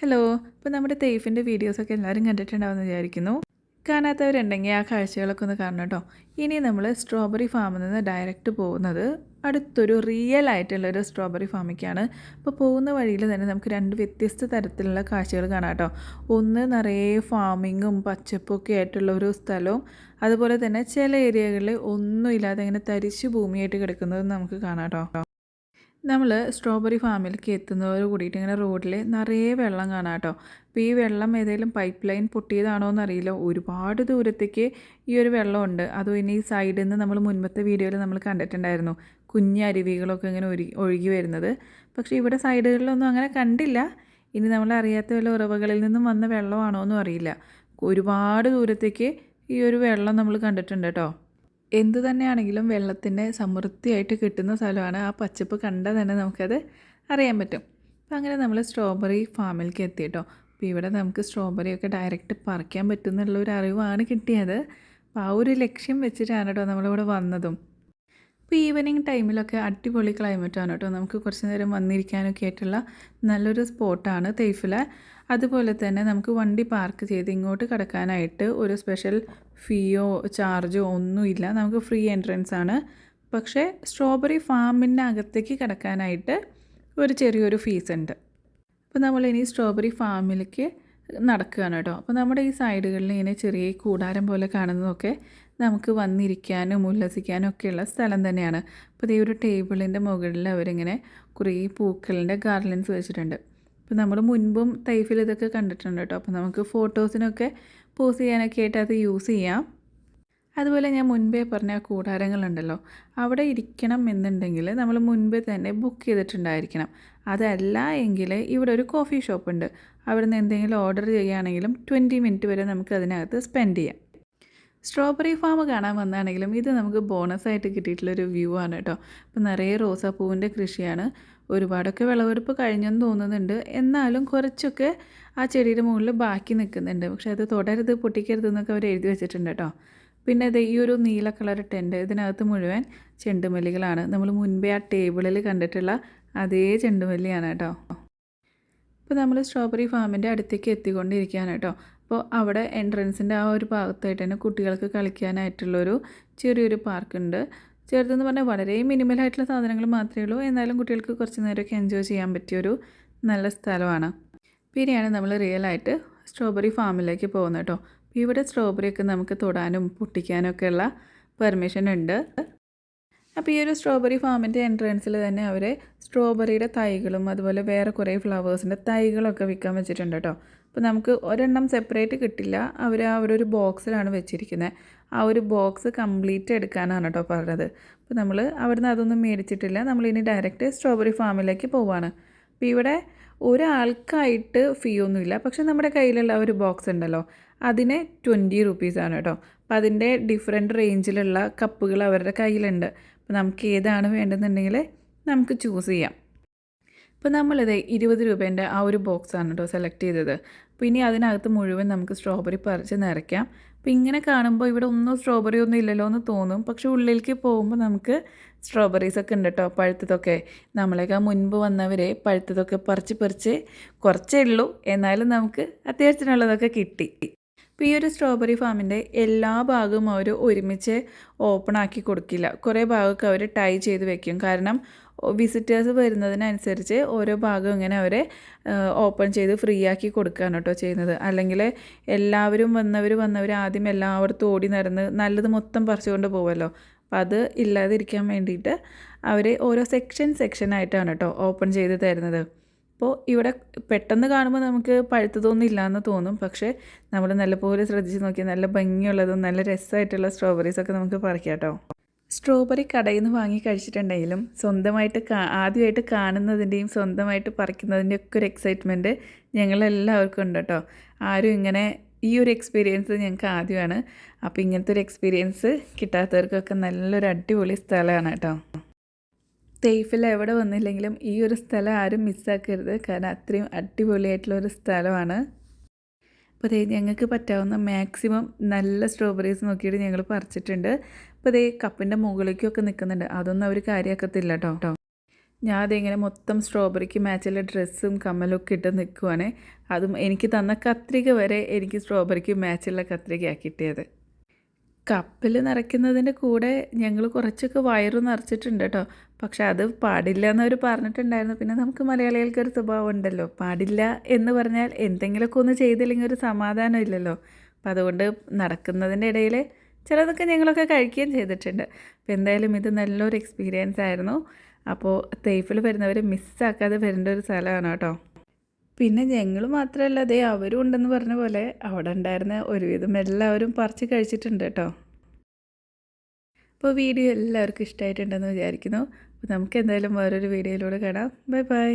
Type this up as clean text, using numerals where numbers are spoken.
Hello. ഇപ്പോൾ നമ്മുടെ തെയ്ഫിൻ്റെ വീഡിയോസൊക്കെ എല്ലാവരും കണ്ടിട്ടുണ്ടാവുമെന്ന് വിചാരിക്കുന്നു. കാണാത്തവരുണ്ടെങ്കിൽ ആ കാഴ്ചകളൊക്കെ ഒന്ന് കാണണം കേട്ടോ. ഇനി നമ്മൾ സ്ട്രോബെറി ഫാമിൽ നിന്ന് ഡയറക്റ്റ് പോകുന്നത് അടുത്തൊരു റിയൽ ആയിട്ടുള്ളൊരു സ്ട്രോബെറി ഫാമിലേക്കാണ്. അപ്പോൾ പോകുന്ന വഴിയിൽ തന്നെ നമുക്ക് രണ്ട് വ്യത്യസ്ത തരത്തിലുള്ള കാഴ്ചകൾ കാണാം കേട്ടോ. ഒന്ന് നിറയെ ഫാമിങ്ങും പച്ചപ്പും ഒക്കെ ആയിട്ടുള്ള ഒരു സ്ഥലവും, അതുപോലെ തന്നെ ചില ഏരിയകളിൽ ഒന്നും ഇല്ലാതെ ഇങ്ങനെ തരിശു ഭൂമിയായിട്ട് കിടക്കുന്നതും നമുക്ക് കാണാം കേട്ടോ. നമ്മൾ സ്ട്രോബെറി ഫാമിലേക്ക് എത്തുന്നതോട് കൂടിയിട്ട് ഇങ്ങനെ റോഡിൽ നിറയെ വെള്ളം കാണാം കേട്ടോ. അപ്പോൾ ഈ വെള്ളം ഏതെങ്കിലും പൈപ്പ് ലൈൻ പൊട്ടിയതാണോ എന്നറിയില്ല, ഒരുപാട് ദൂരത്തേക്ക് ഈ ഒരു വെള്ളമുണ്ട്. അതും ഇനി ഈ സൈഡിൽ നിന്ന് നമ്മൾ മുൻപത്തെ വീഡിയോയിൽ നമ്മൾ കണ്ടിട്ടുണ്ടായിരുന്നു കുഞ്ഞരുവികളൊക്കെ ഇങ്ങനെ ഒഴുകി വരുന്നത്. പക്ഷേ ഇവിടെ സൈഡുകളിലൊന്നും അങ്ങനെ കണ്ടില്ല. ഇനി നമ്മളറിയാത്ത വല്ല ഉറവകളിൽ നിന്നും വന്ന വെള്ളമാണോ എന്നും അറിയില്ല. ഒരുപാട് ദൂരത്തേക്ക് ഈ ഒരു വെള്ളം നമ്മൾ കണ്ടിട്ടുണ്ട് കേട്ടോ. എന്തു തന്നെയാണെങ്കിലും വെള്ളത്തിൻ്റെ സമൃദ്ധിയായിട്ട് കിട്ടുന്ന സ്ഥലമാണ്. ആ പച്ചപ്പ് കണ്ടാൽ തന്നെ നമുക്കത് അറിയാൻ പറ്റും. അപ്പം അങ്ങനെ നമ്മൾ സ്ട്രോബെറി ഫാമിലേക്ക് എത്തി കേട്ടോ. അപ്പോൾ ഇവിടെ നമുക്ക് സ്ട്രോബെറിയൊക്കെ ഡയറക്റ്റ് പറിക്കാൻ പറ്റുമെന്നുള്ളൊരു അറിവാണ് കിട്ടിയത്. അപ്പോൾ ആ ഒരു ലക്ഷ്യം വെച്ചിട്ടാണ് കേട്ടോ നമ്മളിവിടെ വന്നതും. ഇപ്പോൾ ഈവനിങ് ടൈമിലൊക്കെ അടിപൊളി ക്ലൈമറ്റാണ് കേട്ടോ. നമുക്ക് കുറച്ച് നേരം വന്നിരിക്കാനൊക്കെ ആയിട്ടുള്ള നല്ലൊരു സ്പോട്ടാണ് തെയ്ഫില. അതുപോലെ തന്നെ നമുക്ക് വണ്ടി പാർക്ക് ചെയ്ത് ഇങ്ങോട്ട് കിടക്കാനായിട്ട് ഒരു സ്പെഷ്യൽ ഫീയോ ചാർജോ ഒന്നുമില്ല. നമുക്ക് ഫ്രീ എൻട്രൻസ് ആണ്. പക്ഷേ സ്ട്രോബെറി ഫാമിൻ്റെ അകത്തേക്ക് കിടക്കാനായിട്ട് ഒരു ചെറിയൊരു ഫീസ് ഉണ്ട്. അപ്പോൾ നമ്മളിനി സ്ട്രോബെറി ഫാമിലേക്ക് നടക്കുകയാണ് കേട്ടോ. അപ്പോൾ നമ്മുടെ ഈ സൈഡുകളിൽ ഇങ്ങനെ ചെറിയ കൂടാരം പോലെ കാണുന്നതൊക്കെ നമുക്ക് വന്നിരിക്കാനും ഉല്ലസിക്കാനും ഒക്കെയുള്ള സ്ഥലം തന്നെയാണ്. അപ്പോൾ ഈ ഒരു ടേബിളിൻ്റെ മുകളിൽ അവരിങ്ങനെ കുറേ പൂക്കളിൻ്റെ ഗാർലൻസ് വെച്ചിട്ടുണ്ട്. അപ്പോൾ നമ്മൾ മുൻപും തൈഫിൽ ഇതൊക്കെ കണ്ടിട്ടുണ്ട് കേട്ടോ. അപ്പോൾ നമുക്ക് ഫോട്ടോസിനൊക്കെ പോസ് ചെയ്യാനൊക്കെ ആയിട്ട് അത് യൂസ് ചെയ്യാം. അതുപോലെ ഞാൻ മുൻപേ പറഞ്ഞ കൂടാരങ്ങളുണ്ടല്ലോ, അവിടെ ഇരിക്കണം എന്നുണ്ടെങ്കിൽ നമ്മൾ മുൻപേ തന്നെ ബുക്ക് ചെയ്തിട്ടുണ്ടായിരിക്കണം. അതല്ല എങ്കിൽ ഇവിടെ ഒരു കോഫി ഷോപ്പുണ്ട്. അവിടെ നിന്ന് എന്തെങ്കിലും ഓർഡർ ചെയ്യുകയാണെങ്കിലും 20 മിനിറ്റ് വരെ നമുക്ക് അതിനകത്ത് സ്പെൻഡ് ചെയ്യാം. സ്ട്രോബെറി ഫാം കാണാൻ വന്നാണെങ്കിലും ഇത് നമുക്ക് ബോണസായിട്ട് കിട്ടിയിട്ടുള്ളൊരു വ്യൂ ആണ് കേട്ടോ. അപ്പോൾ നിറയെ റോസാപ്പൂവിൻ്റെ കൃഷിയാണ്. ഒരുപാടൊക്കെ വിളവെടുപ്പ് കഴിഞ്ഞെന്ന് തോന്നുന്നുണ്ട്. എന്നാലും കുറച്ചൊക്കെ ആ ചെടിയുടെ മുകളിൽ ബാക്കി നിൽക്കുന്നുണ്ട്. പക്ഷേ അത് തുടരുത്, പൊട്ടിക്കരുത് എന്നൊക്കെ അവർ എഴുതി വെച്ചിട്ടുണ്ട് കേട്ടോ. പിന്നെ ഇത് ഈ ഒരു നീല കളർ ടെൻറ്റ്, ഇതിനകത്ത് മുഴുവൻ ചെണ്ടുമല്ലികളാണ്. നമ്മൾ മുൻപേ ആ ടേബിളിൽ കണ്ടിട്ടുള്ള അതേ ചെണ്ടുമല്ലിയാണ് കേട്ടോ. ഇപ്പോൾ നമ്മൾ സ്ട്രോബെറി ഫാമിൻ്റെ അടുത്തേക്ക് എത്തിക്കൊണ്ടിരിക്കുകയാണ് കേട്ടോ. അപ്പോൾ അവിടെ എൻട്രൻസിൻ്റെ ആ ഒരു ഭാഗത്തായിട്ട് തന്നെ കുട്ടികൾക്ക് കളിക്കാനായിട്ടുള്ളൊരു ചെറിയൊരു പാർക്കുണ്ട്. ചെറുതെന്ന് പറഞ്ഞാൽ വളരെ മിനിമലായിട്ടുള്ള സാധനങ്ങൾ മാത്രമേ ഉള്ളൂ. എന്നാലും കുട്ടികൾക്ക് കുറച്ച് നേരമൊക്കെ എൻജോയ് ചെയ്യാൻ പറ്റിയൊരു നല്ല സ്ഥലമാണ്. പിന്നെയാണ് നമ്മൾ റിയലായിട്ട് സ്ട്രോബെറി ഫാമിലേക്ക് പോകുന്നത് കേട്ടോ. ഇവിടെ സ്ട്രോബെറിയൊക്കെ നമുക്ക് തൊടാനും പൊട്ടിക്കാനും ഒക്കെയുള്ള പെർമിഷൻ ഉണ്ട്. അപ്പോൾ ഈ ഒരു സ്ട്രോബെറി ഫാമിൻ്റെ എൻട്രൻസിൽ തന്നെ അവർ സ്ട്രോബെറിയുടെ തൈകളും അതുപോലെ വേറെ കുറേ ഫ്ലവേഴ്സിൻ്റെ തൈകളൊക്കെ വിൽക്കാൻ വെച്ചിട്ടുണ്ട് കേട്ടോ. അപ്പോൾ നമുക്ക് ഒരെണ്ണം സെപ്പറേറ്റ് കിട്ടില്ല. അവരൊരു ബോക്സിലാണ് വെച്ചിരിക്കുന്നത്. ആ ഒരു ബോക്സ് കംപ്ലീറ്റ് എടുക്കാനാണ് കേട്ടോ പറഞ്ഞത്. അപ്പോൾ നമ്മൾ അവിടുന്ന് അതൊന്നും മേടിച്ചിട്ടില്ല. നമ്മളിനി ഡയറക്റ്റ് സ്ട്രോബെറി ഫാമിലേക്ക് പോവുകയാണ്. അപ്പോൾ ഇവിടെ ഒരാൾക്കായിട്ട് ഫീ ഒന്നുമില്ല. പക്ഷേ നമ്മുടെ കയ്യിലുള്ള ഒരു ബോക്സ് ഉണ്ടല്ലോ, അതിന് 20 റുപ്പീസാണ് കേട്ടോ. അപ്പോൾ അതിൻ്റെ ഡിഫറെൻറ്റ് റേഞ്ചിലുള്ള കപ്പുകൾ അവരുടെ കയ്യിലുണ്ട്. അപ്പോൾ നമുക്ക് ഏതാണ് വേണ്ടതെന്നുണ്ടെങ്കിൽ നമുക്ക് ചൂസ് ചെയ്യാം. ഇപ്പോൾ നമ്മളിത് 20 രൂപേൻ്റെ ആ ഒരു ബോക്സാണ് കേട്ടോ സെലക്ട് ചെയ്തത്. അപ്പോൾ ഇനി അതിനകത്ത് മുഴുവൻ നമുക്ക് സ്ട്രോബെറി പറിച്ച് നിറയ്ക്കാം. അപ്പോൾ ഇങ്ങനെ കാണുമ്പോൾ ഇവിടെ ഒന്നും സ്ട്രോബെറി ഒന്നും ഇല്ലല്ലോ എന്ന് തോന്നും. പക്ഷേ ഉള്ളിലേക്ക് പോകുമ്പോൾ നമുക്ക് സ്ട്രോബെറീസൊക്കെ ഉണ്ട് കേട്ടോ, പഴുത്തതൊക്കെ. നമ്മളെയൊക്കെ മുൻപ് വന്നവരെ പഴുത്തതൊക്കെ പറിച്ച് കുറച്ചേ ഉള്ളൂ, എന്നാലും നമുക്ക് അത്യാവശ്യത്തിനുള്ളതൊക്കെ കിട്ടി. ഇപ്പോൾ ഈ ഒരു സ്ട്രോബെറി ഫാമിൻ്റെ എല്ലാ ഭാഗവും അവർ ഒരുമിച്ച് ഓപ്പൺ ആക്കി കൊടുക്കില്ല. കുറേ ഭാഗമൊക്കെ അവർ ടൈ ചെയ്ത് വെക്കും. കാരണം വിസിറ്റേഴ്സ് വരുന്നതിനനുസരിച്ച് ഓരോ ഭാഗം ഇങ്ങനെ അവരെ ഓപ്പൺ ചെയ്ത് ഫ്രീ ആക്കി കൊടുക്കുകയാണ് കേട്ടോ ചെയ്യുന്നത്. അല്ലെങ്കിൽ എല്ലാവരും വന്നവർ ആദ്യം എല്ലായിടത്തും ഓടി നടന്ന് നല്ലത് മൊത്തം പറിച്ചുകൊണ്ട് പോകുമല്ലോ. അപ്പോൾ അത് ഇല്ലാതിരിക്കാൻ വേണ്ടിയിട്ട് അവർ ഓരോ സെക്ഷനായിട്ടാണ് കേട്ടോ ഓപ്പൺ ചെയ്ത് തരുന്നത്. അപ്പോൾ ഇവിടെ പെട്ടെന്ന് കാണുമ്പോൾ നമുക്ക് പഴുത്തതൊന്നും ഇല്ലയെന്ന് തോന്നും. പക്ഷേ നമ്മൾ നല്ലപോലെ ശ്രദ്ധിച്ച് നോക്കിയാൽ നല്ല ഭംഗിയുള്ളതും നല്ല രസമായിട്ടുള്ള സ്ട്രോബെറീസൊക്കെ നമുക്ക് പറിക്കാം കേട്ടോ. സ്ട്രോബെറി കടയിൽ നിന്ന് വാങ്ങി കഴിച്ചിട്ടുണ്ടെങ്കിലും സ്വന്തമായിട്ട് ആദ്യമായിട്ട് കാണുന്നതിൻ്റെയും സ്വന്തമായിട്ട് പറിക്കുന്നതിൻ്റെ ഒക്കെ ഒരു എക്സൈറ്റ്മെൻറ്റ് ഞങ്ങളെല്ലാവർക്കും ഉണ്ട് കേട്ടോ. ആരും ഇങ്ങനെ ഈ ഒരു എക്സ്പീരിയൻസ് ഞങ്ങൾക്ക് ആദ്യമാണ്. അപ്പോൾ ഇങ്ങനത്തെ ഒരു എക്സ്പീരിയൻസ് കിട്ടാത്തവർക്കൊക്കെ നല്ലൊരു അടിപൊളി സ്ഥലമാണ് കേട്ടോ. തെയ്ഫിൽ എവിടെ വന്നില്ലെങ്കിലും ഈ ഒരു സ്ഥലം ആരും മിസ്സാക്കരുത്. കാരണം അത്രയും അടിപൊളിയായിട്ടുള്ളൊരു സ്ഥലമാണ്. അപ്പോൾ ഞങ്ങൾക്ക് പറ്റാവുന്ന മാക്സിമം നല്ല സ്ട്രോബെറീസ് നോക്കിയിട്ട് ഞങ്ങൾ പറിച്ചിട്ടുണ്ട്. അപ്പോൾ കപ്പിൻ്റെ മുകളിലേക്കൊക്കെ നിൽക്കുന്നുണ്ട്. അതൊന്നും അവർ കാര്യമാക്കത്തില്ല കേട്ടോ. ഞാൻ അതിങ്ങനെ മൊത്തം സ്ട്രോബെറിക്ക് മാച്ചുള്ള ഡ്രസ്സും കമ്മലൊക്കെ ഇട്ട് നിൽക്കുവാണ്. അതും എനിക്ക് തന്ന കത്രിക വരെ എനിക്ക് സ്ട്രോബെറിക്ക് മാച്ചുള്ള കത്രികയാണ് കിട്ടിയത്. കപ്പിൽ നിറയ്ക്കുന്നതിൻ്റെ കൂടെ ഞങ്ങൾ കുറച്ചൊക്കെ വയറ് നിറച്ചിട്ടുണ്ട് കേട്ടോ. പക്ഷെ അത് പാടില്ല എന്നവർ പറഞ്ഞിട്ടുണ്ടായിരുന്നു. പിന്നെ നമുക്ക് മലയാളികൾക്കൊരു സ്വഭാവം ഉണ്ടല്ലോ, പാടില്ല എന്ന് പറഞ്ഞാൽ എന്തെങ്കിലുമൊക്കെ ഒന്ന് ചെയ്തില്ലെങ്കിൽ ഒരു സമാധാനം ഇല്ലല്ലോ. അപ്പം അതുകൊണ്ട് നടക്കുന്നതിൻ്റെ ഇടയിൽ ചിലതൊക്കെ ഞങ്ങളൊക്കെ കഴിക്കുകയും ചെയ്തിട്ടുണ്ട്. അപ്പോൾ എന്തായാലും ഇത് നല്ലൊരു എക്സ്പീരിയൻസ് ആയിരുന്നു. അപ്പോൾ തേഫിൽ വരുന്നവർ മിസ്സാക്കാതെ വരേണ്ട ഒരു സ്ഥലമാണ് കേട്ടോ. പിന്നെ ഞങ്ങൾ മാത്രമല്ല, അതേ അവരും ഉണ്ടെന്ന് പറഞ്ഞ പോലെ അവിടെ ഉണ്ടായിരുന്ന ഒരുവിധം എല്ലാവരും പറിച്ച് കഴിച്ചിട്ടുണ്ട് കേട്ടോ. അപ്പോൾ വീഡിയോ എല്ലാവർക്കും ഇഷ്ടമായിട്ടുണ്ടെന്ന് വിചാരിക്കുന്നു. അപ്പോൾ നമുക്ക് എന്തായാലും വേറൊരു വീഡിയോയിലൂടെ കാണാം. Bye bye.